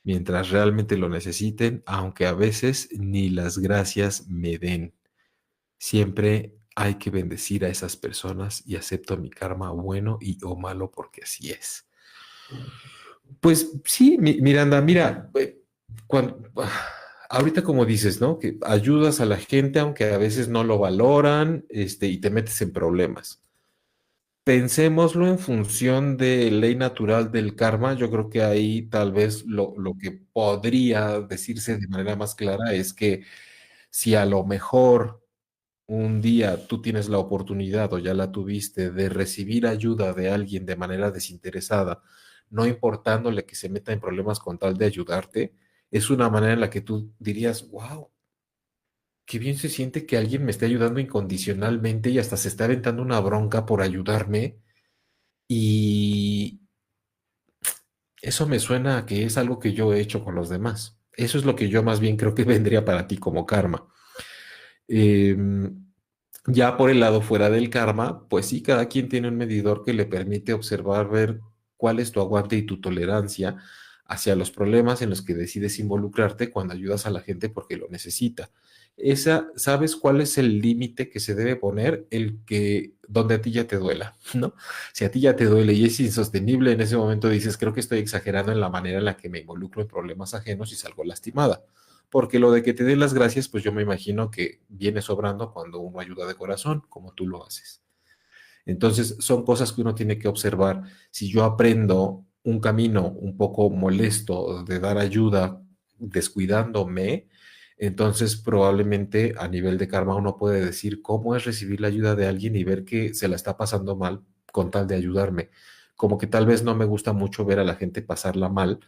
mientras realmente lo necesiten, aunque a veces ni las gracias me den. Siempre hay que bendecir a esas personas y acepto mi karma bueno y o malo porque así es. Pues sí, Miranda, mira, ahorita como dices, ¿no? Que ayudas a la gente aunque a veces no lo valoran, y te metes en problemas. Pensémoslo en función de ley natural del karma. Yo creo que ahí tal vez lo que podría decirse de manera más clara es que si a lo mejor un día tú tienes la oportunidad o ya la tuviste de recibir ayuda de alguien de manera desinteresada, no importándole que se meta en problemas con tal de ayudarte, es una manera en la que tú dirías, wow, qué bien se siente que alguien me esté ayudando incondicionalmente y hasta se está aventando una bronca por ayudarme y eso me suena a que es algo que yo he hecho con los demás. Eso es lo que yo más bien creo que vendría para ti como karma. Em, ya por el lado fuera del karma, pues sí, cada quien tiene un medidor que le permite observar, ver cuál es tu aguante y tu tolerancia hacia los problemas en los que decides involucrarte cuando ayudas a la gente porque lo necesita. ¿Sabes cuál es el límite que se debe poner? El que donde a ti ya te duela, ¿no? Si a ti ya te duele y es insostenible, en ese momento dices, creo que estoy exagerando en la manera en la que me involucro en problemas ajenos y salgo lastimada. Porque lo de que te den las gracias, pues yo me imagino que viene sobrando cuando uno ayuda de corazón, como tú lo haces. Entonces, son cosas que uno tiene que observar. Si yo aprendo un camino un poco molesto de dar ayuda descuidándome, entonces probablemente a nivel de karma uno puede decir cómo es recibir la ayuda de alguien y ver que se la está pasando mal con tal de ayudarme. Como que tal vez no me gusta mucho ver a la gente pasarla mal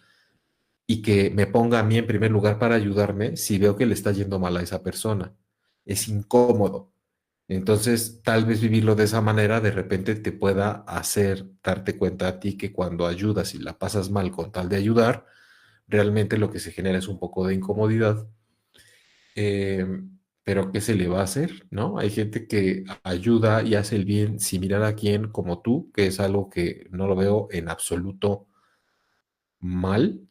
y que me ponga a mí en primer lugar para ayudarme si veo que le está yendo mal a esa persona. Es incómodo. Entonces, tal vez vivirlo de esa manera de repente te pueda hacer darte cuenta a ti que cuando ayudas y la pasas mal con tal de ayudar, realmente lo que se genera es un poco de incomodidad. Eh, pero ¿qué se le va a hacer? ¿No? Hay gente que ayuda y hace el bien sin mirar a quién, como tú, que es algo que no lo veo en absoluto mal,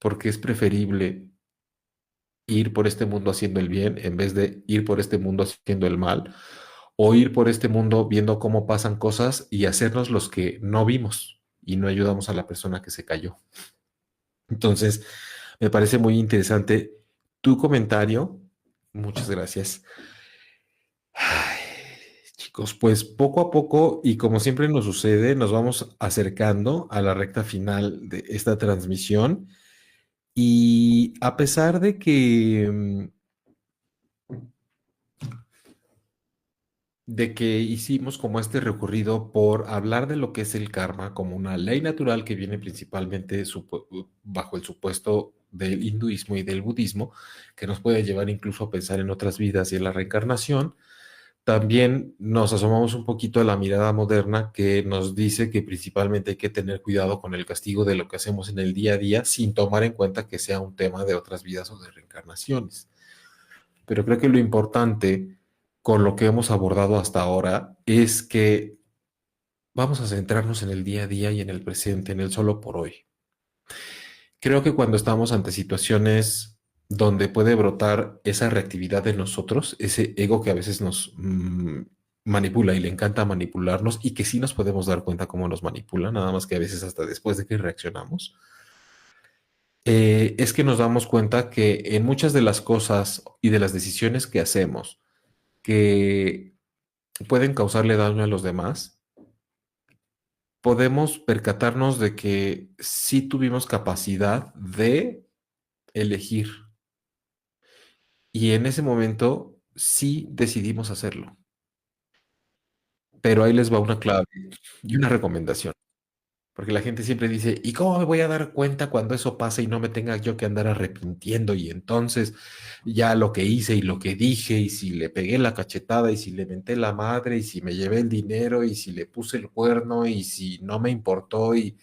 porque es preferible ir por este mundo haciendo el bien en vez de ir por este mundo haciendo el mal, o ir por este mundo viendo cómo pasan cosas y hacernos los que no vimos y no ayudamos a la persona que se cayó. Entonces, me parece muy interesante tu comentario. Muchas gracias. Ay, chicos, pues poco a poco y como siempre nos sucede, nos vamos acercando a la recta final de esta transmisión y a pesar de que hicimos como este recorrido por hablar de lo que es el karma como una ley natural que viene principalmente bajo el supuesto del hinduismo y del budismo, que nos puede llevar incluso a pensar en otras vidas y en la reencarnación. También nos asomamos un poquito a la mirada moderna que nos dice que principalmente hay que tener cuidado con el castigo de lo que hacemos en el día a día sin tomar en cuenta que sea un tema de otras vidas o de reencarnaciones. Pero creo que lo importante con lo que hemos abordado hasta ahora es que vamos a centrarnos en el día a día y en el presente, en el solo por hoy. Creo que cuando estamos ante situaciones donde puede brotar esa reactividad de nosotros, ese ego que a veces nos manipula y le encanta manipularnos y que sí nos podemos dar cuenta cómo nos manipula, nada más que a veces hasta después de que reaccionamos, es que nos damos cuenta que en muchas de las cosas y de las decisiones que hacemos, que pueden causarle daño a los demás, podemos percatarnos de que sí tuvimos capacidad de elegir y en ese momento sí decidimos hacerlo. Pero ahí les va una clave y una recomendación, porque la gente siempre dice, ¿y cómo me voy a dar cuenta cuando eso pasa y no me tenga yo que andar arrepintiendo? Y entonces ya lo que hice y lo que dije, y si le pegué la cachetada, y si le menté la madre, y si me llevé el dinero, y si le puse el cuerno, y si no me importó, y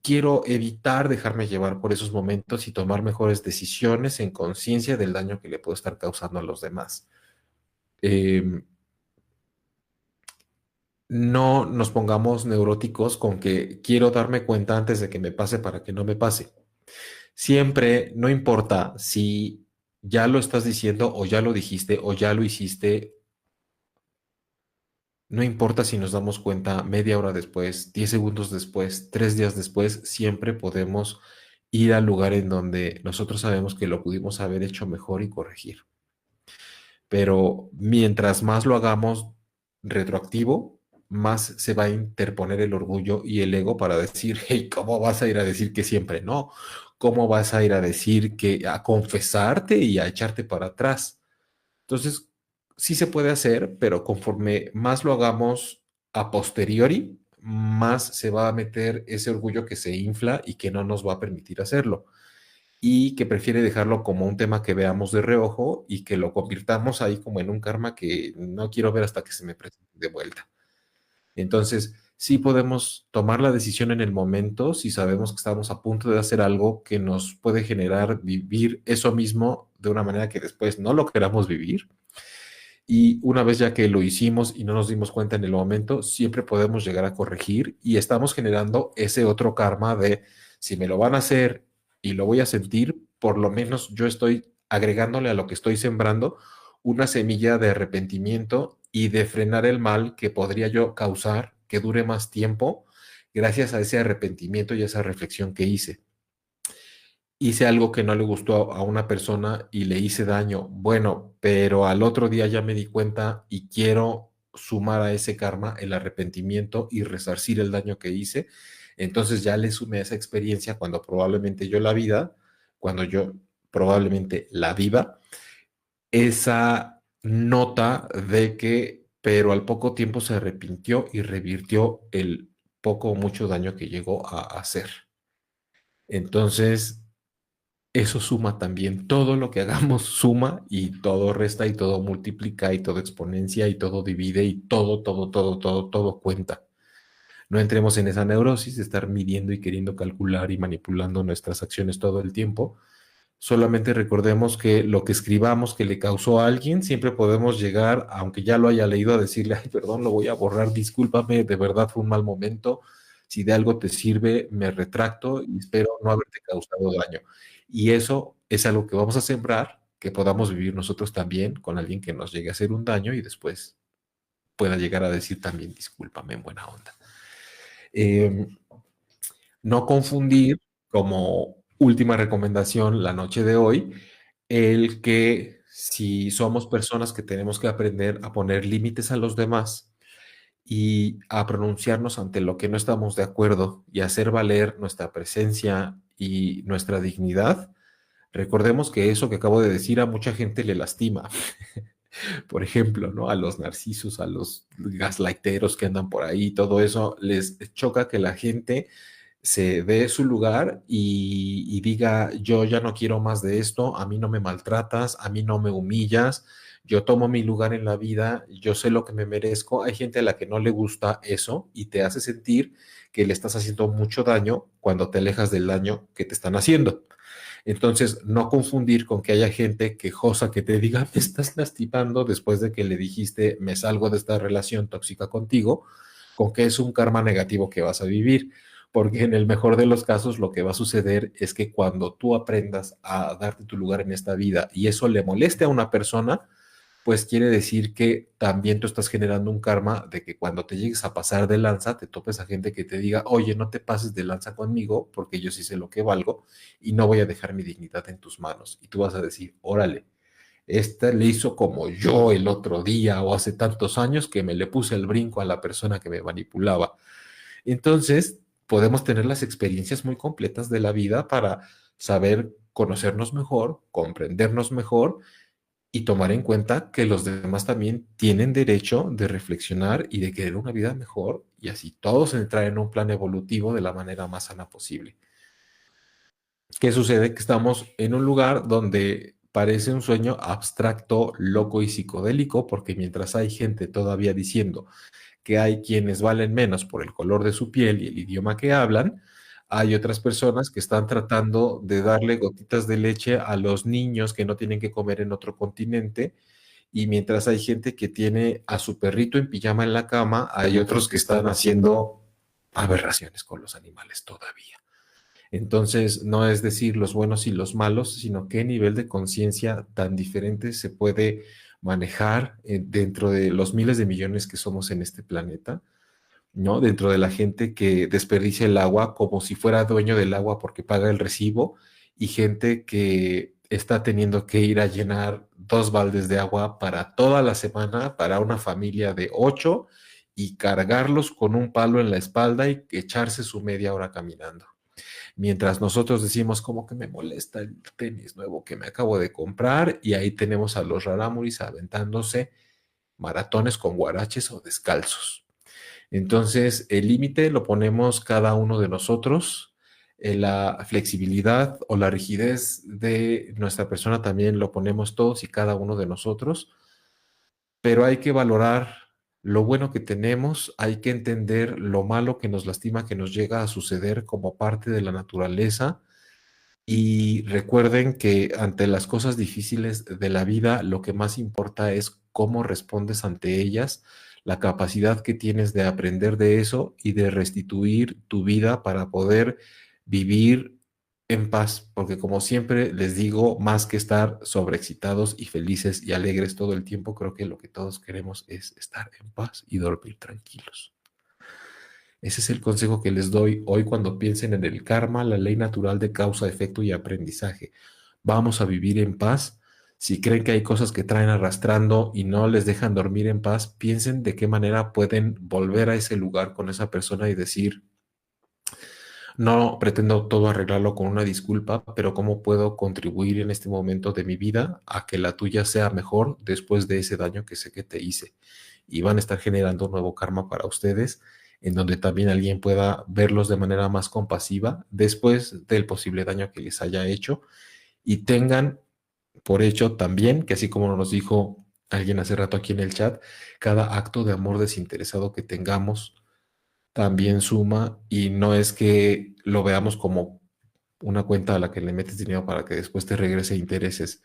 quiero evitar dejarme llevar por esos momentos y tomar mejores decisiones en conciencia del daño que le puedo estar causando a los demás. Em, no nos pongamos neuróticos con que quiero darme cuenta antes de que me pase para que no me pase. Siempre, no importa si ya lo estás diciendo o ya lo dijiste o ya lo hiciste, no importa si nos damos cuenta media hora después, 10 segundos después, 3 días después, siempre podemos ir al lugar en donde nosotros sabemos que lo pudimos haber hecho mejor y corregir. Pero mientras más lo hagamos retroactivo, más se va a interponer el orgullo y el ego para decir, hey, ¿cómo vas a ir a decir que siempre no? ¿Cómo vas a ir a decir que a confesarte y a echarte para atrás? Entonces, sí se puede hacer, pero conforme más lo hagamos a posteriori, más se va a meter ese orgullo que se infla y que no nos va a permitir hacerlo y que prefiere dejarlo como un tema que veamos de reojo y que lo convirtamos ahí como en un karma que no quiero ver hasta que se me presente de vuelta. Entonces, sí podemos tomar la decisión en el momento si sabemos que estamos a punto de hacer algo que nos puede generar vivir eso mismo de una manera que después no lo queramos vivir. Y una vez ya que lo hicimos y no nos dimos cuenta en el momento, siempre podemos llegar a corregir y estamos generando ese otro karma de si me lo van a hacer y lo voy a sentir, por lo menos yo estoy agregándole a lo que estoy sembrando una semilla de arrepentimiento y de frenar el mal que podría yo causar que dure más tiempo gracias a ese arrepentimiento y esa reflexión que hice. Hice algo que no le gustó a una persona y le hice daño. Bueno, pero al otro día ya me di cuenta y quiero sumar a ese karma el arrepentimiento y resarcir el daño que hice. Entonces ya le sumé a esa experiencia cuando yo probablemente la viva, esa nota de que, pero al poco tiempo se arrepintió y revirtió el poco o mucho daño que llegó a hacer. Entonces, eso suma también. Todo lo que hagamos suma y todo resta y todo multiplica y todo exponencia y todo divide y todo cuenta. No entremos en esa neurosis de estar midiendo y queriendo calcular y manipulando nuestras acciones todo el tiempo. Solamente recordemos que lo que escribamos que le causó a alguien, siempre podemos llegar, aunque ya lo haya leído, a decirle, ay, perdón, lo voy a borrar, discúlpame, de verdad fue un mal momento. Si de algo te sirve, me retracto y espero no haberte causado daño. Y eso es algo que vamos a sembrar, que podamos vivir nosotros también con alguien que nos llegue a hacer un daño y después pueda llegar a decir también, discúlpame en buena onda. Eh, no confundir como última recomendación la noche de hoy el que si somos personas que tenemos que aprender a poner límites a los demás y a pronunciarnos ante lo que no estamos de acuerdo y hacer valer nuestra presencia y nuestra dignidad, recordemos que eso que acabo de decir a mucha gente le lastima. Por ejemplo, ¿no? A los narcisos, a los gaslighteros que andan por ahí, todo eso les choca que la gente se dé su lugar y diga, yo ya no quiero más de esto, a mí no me maltratas, a mí no me humillas, yo tomo mi lugar en la vida, yo sé lo que me merezco. Hay gente a la que no le gusta eso y te hace sentir que le estás haciendo mucho daño cuando te alejas del daño que te están haciendo. Entonces, no confundir con que haya gente quejosa que te diga, me estás lastimando después de que le dijiste, me salgo de esta relación tóxica contigo, con que es un karma negativo que vas a vivir. Porque en el mejor de los casos lo que va a suceder es que cuando tú aprendas a darte tu lugar en esta vida y eso le moleste a una persona, pues quiere decir que también tú estás generando un karma de que cuando te llegues a pasar de lanza, te topes a gente que te diga, oye, no te pases de lanza conmigo porque yo sí sé lo que valgo y no voy a dejar mi dignidad en tus manos. Y tú vas a decir, órale, esta le hizo como yo el otro día o hace tantos años que me le puse el brinco a la persona que me manipulaba. Entonces, podemos tener las experiencias muy completas de la vida para saber conocernos mejor, comprendernos mejor y tomar en cuenta que los demás también tienen derecho de reflexionar y de querer una vida mejor y así todos entrar en un plan evolutivo de la manera más sana posible. ¿Qué sucede? Que estamos en un lugar donde parece un sueño abstracto, loco y psicodélico, porque mientras hay gente todavía diciendo que hay quienes valen menos por el color de su piel y el idioma que hablan, hay otras personas que están tratando de darle gotitas de leche a los niños que no tienen que comer en otro continente. Y mientras hay gente que tiene a su perrito en pijama en la cama, hay otros que están haciendo aberraciones con los animales todavía. Entonces, no es decir los buenos y los malos, sino qué nivel de conciencia tan diferente se puede manejar dentro de los miles de millones que somos en este planeta, ¿no? Dentro de la gente que desperdicia el agua como si fuera dueño del agua porque paga el recibo y gente que está teniendo que ir a llenar 2 baldes de agua para toda la semana para una familia de 8 y cargarlos con un palo en la espalda y echarse su media hora caminando. Mientras nosotros decimos como que me molesta el tenis nuevo que me acabo de comprar y ahí tenemos a los rarámuris aventándose maratones con guaraches o descalzos. Entonces, el límite lo ponemos cada uno de nosotros. La flexibilidad o la rigidez de nuestra persona también lo ponemos todos y cada uno de nosotros, pero hay que valorar lo bueno que tenemos, hay que entender lo malo que nos lastima, que nos llega a suceder como parte de la naturaleza. Y recuerden que ante las cosas difíciles de la vida, lo que más importa es cómo respondes ante ellas, la capacidad que tienes de aprender de eso y de restituir tu vida para poder vivir en paz. Porque como siempre les digo, más que estar sobreexcitados y felices y alegres todo el tiempo, creo que lo que todos queremos es estar en paz y dormir tranquilos. Ese es el consejo que les doy hoy cuando piensen en el karma, la ley natural de causa, efecto y aprendizaje. Vamos a vivir en paz. Si creen que hay cosas que traen arrastrando y no les dejan dormir en paz, piensen de qué manera pueden volver a ese lugar con esa persona y decir, no pretendo todo arreglarlo con una disculpa, pero ¿cómo puedo contribuir en este momento de mi vida a que la tuya sea mejor después de ese daño que sé que te hice? Y van a estar generando un nuevo karma para ustedes, en donde también alguien pueda verlos de manera más compasiva después del posible daño que les haya hecho y tengan por hecho también que así como nos dijo alguien hace rato aquí en el chat, cada acto de amor desinteresado que tengamos también suma y no es que lo veamos como una cuenta a la que le metes dinero para que después te regrese intereses,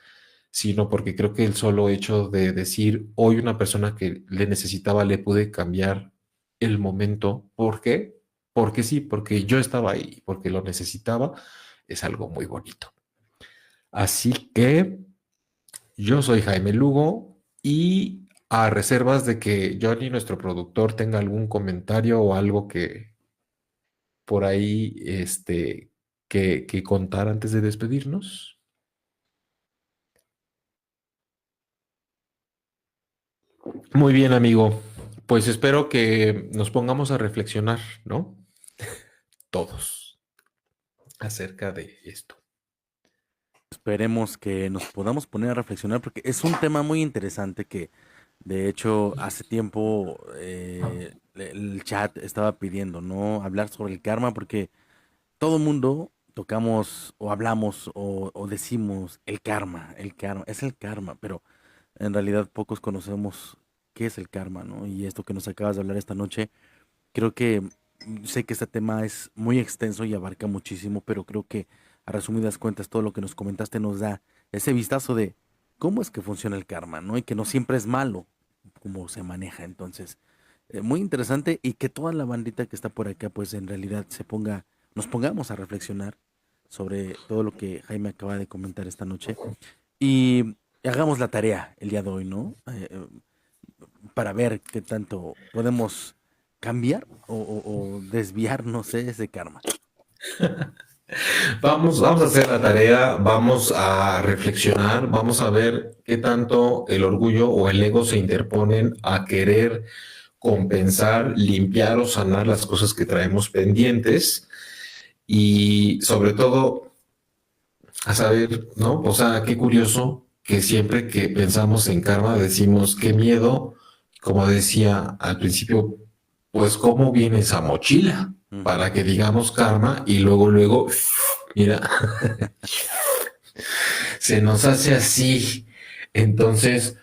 sino porque creo que el solo hecho de decir hoy una persona que le necesitaba le pude cambiar el momento. ¿Por qué? Porque sí, porque yo estaba ahí, porque lo necesitaba, es algo muy bonito. Así que yo soy Jaime Lugo y a reservas de que Johnny, nuestro productor, tenga algún comentario o algo que por ahí que contar antes de despedirnos. Muy bien, amigo. Pues espero que nos pongamos a reflexionar, ¿no? Todos acerca de esto. Esperemos que nos podamos poner a reflexionar porque es un tema muy interesante que de hecho hace tiempo el chat estaba pidiendo, ¿no? Hablar sobre el karma porque todo mundo tocamos o hablamos o decimos el karma, es el karma, pero en realidad pocos conocemos qué es el karma, ¿no? Y esto que nos acabas de hablar esta noche, creo que sé que este tema es muy extenso y abarca muchísimo, pero creo que a resumidas cuentas todo lo que nos comentaste nos da ese vistazo de cómo es que funciona el karma, ¿no? Y que no siempre es malo cómo se maneja. Entonces, muy interesante y que toda la bandita que está por acá, pues en realidad nos pongamos a reflexionar sobre todo lo que Jaime acaba de comentar esta noche y hagamos la tarea el día de hoy, ¿no? Para ver qué tanto podemos cambiar o desviar, no sé, ese karma. Vamos a hacer la tarea, vamos a reflexionar, vamos a ver qué tanto el orgullo o el ego se interponen a querer compensar, limpiar o sanar las cosas que traemos pendientes y sobre todo a saber, ¿no? O sea, qué curioso que siempre que pensamos en karma decimos qué miedo, como decía al principio, pues cómo viene esa mochila Ujú. para que digamos karma y luego, mira, se nos hace así. Entonces,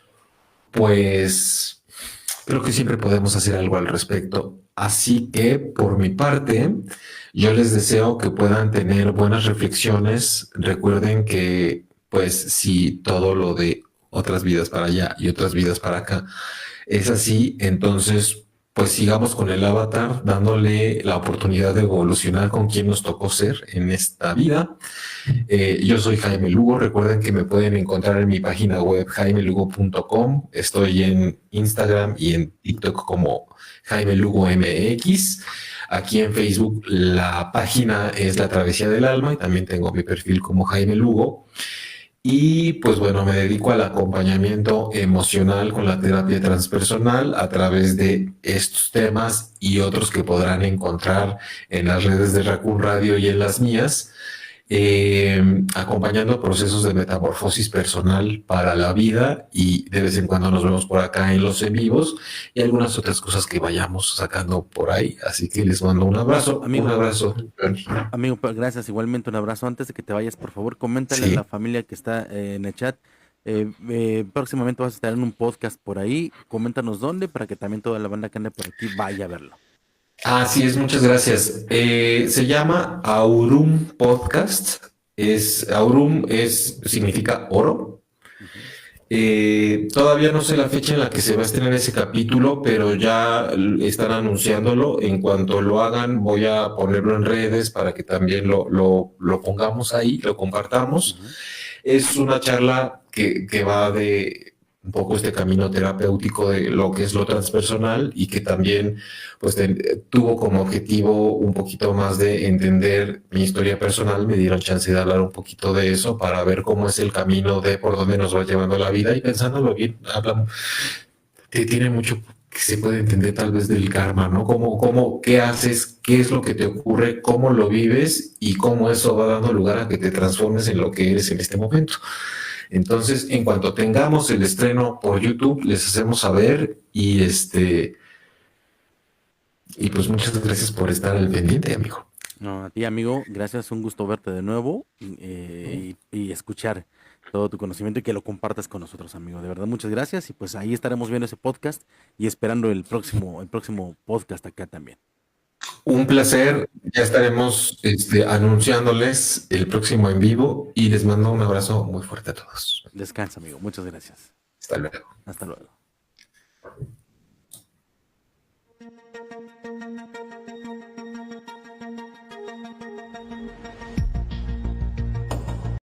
pues creo que siempre podemos hacer algo al respecto. Así que, por mi parte, yo les deseo que puedan tener buenas reflexiones. Recuerden que, pues, si todo lo de otras vidas para allá y otras vidas para acá es así, entonces, pues sigamos con el avatar, dándole la oportunidad de evolucionar con quien nos tocó ser en esta vida. Yo soy Jaime Lugo. Recuerden que me pueden encontrar en mi página web jaimelugo.com. Estoy en Instagram y en TikTok como Jaime Lugo MX. Aquí en Facebook la página es La Travesía del Alma y también tengo mi perfil como Jaime Lugo. Y pues bueno, me dedico al acompañamiento emocional con la terapia transpersonal a través de estos temas y otros que podrán encontrar en las redes de Raccoon Radio y en las mías, acompañando procesos de metamorfosis personal para la vida y de vez en cuando nos vemos por acá en los en vivos y algunas otras cosas que vayamos sacando por ahí. Así que les mando un Amigo, abrazo, Johnny. amigo, gracias. Igualmente un abrazo. Antes de que te vayas, por favor, coméntale a la Sí. familia que está en el chat Próximamente vas a estar en un podcast por ahí. Coméntanos dónde para que también toda la banda que ande por aquí vaya a verlo. Así es, muchas gracias. Se llama Aurum Podcast. Aurum significa oro. Todavía no sé la fecha en la que se va a estrenar ese capítulo, pero ya están anunciándolo. En cuanto lo hagan, voy a ponerlo en redes para que también lo pongamos ahí, lo compartamos. Ujú. Es una charla que va de un poco este camino terapéutico de lo que es lo transpersonal y que también pues tuvo como objetivo un poquito más de entender mi historia personal. Me dieron chance de hablar un poquito de eso para ver cómo es el camino de por dónde nos va llevando la vida y pensándolo bien, tiene mucho que se puede entender tal vez del karma, ¿no? Qué haces, qué es lo que te ocurre, cómo lo vives y cómo eso va dando lugar a que te transformes en lo que eres en este momento. Entonces, en cuanto tengamos el estreno por YouTube, les hacemos saber y pues muchas gracias por estar al pendiente, amigo. No, a ti, amigo, gracias, un gusto verte de nuevo y escuchar todo tu conocimiento y que lo compartas con nosotros, amigo. De verdad, muchas gracias y pues ahí estaremos viendo ese podcast y esperando el próximo podcast acá también. Un placer, ya estaremos anunciándoles el próximo en vivo y les mando un abrazo muy fuerte a todos. Descansa, amigo. Muchas gracias. Hasta luego. Hasta luego.